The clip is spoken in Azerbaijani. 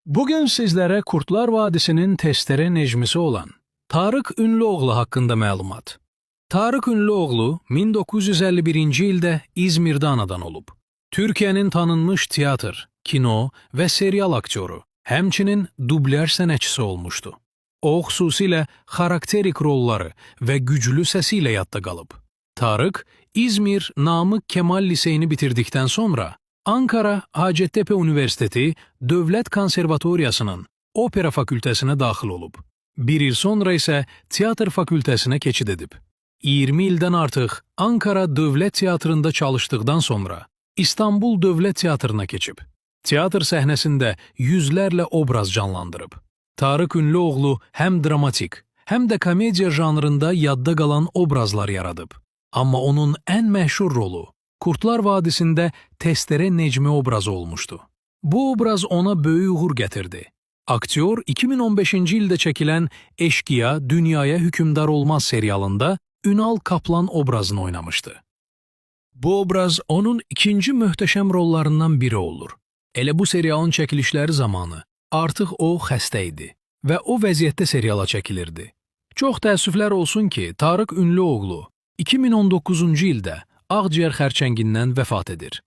Bugün sizlere Kurtlar Vadisi'nin testere necmisi olan Tarık Ünlüoğlu hakkında məlumat. Tarık Ünlüoğlu 1951-ci ildə İzmirdə anadan olub. Türkiye'nin tanınmış tiyatr, kino və serial aktyoru, həmçinin dublyaj sənətçisi olmuşdu. O, xüsusilə xarakterik rolları və güclü səsiyle yadda qalıb. Tarık, İzmir Namık Kemal Liseyini bitirdikdən sonra Ankara Hacettepe Üniversiteti Dövlət Konservatoriyasının opera fakültəsinə daxil olub. Bir il sonra isə teatr fakültəsinə keçid edib. 20 ildən artıq Ankara Dövlət Teatrında çalışdıqdan sonra İstanbul Dövlət Teatrına keçib. Teatr səhnəsində yüzlərlə obraz canlandırıb. Tarık Ünlüoğlu həm dramatik, həm də komediya janrında yadda qalan obrazlar yaradıb. Amma onun ən məşhur rolu Kurtlar Vadisi'ndə testere Necmi obrazı olmuşdu. Bu obraz ona böyük uğur gətirdi. Aktyor 2015-ci ildə çəkilən Eşkıya Dünyaya Hükümdar Olmaz serialında Ünal Kaplan obrazını oynamışdı. Bu obraz onun ikinci möhtəşəm rollarından biri olur. Elə bu serialın çəkilişləri zamanı artıq o xəstə idi və o vəziyyətdə seriala çəkilirdi. Çox təəssüflər olsun ki, Tarık Ünlüoğlu 2019-cu ildə ağciyər xərçəngindən vəfat edir.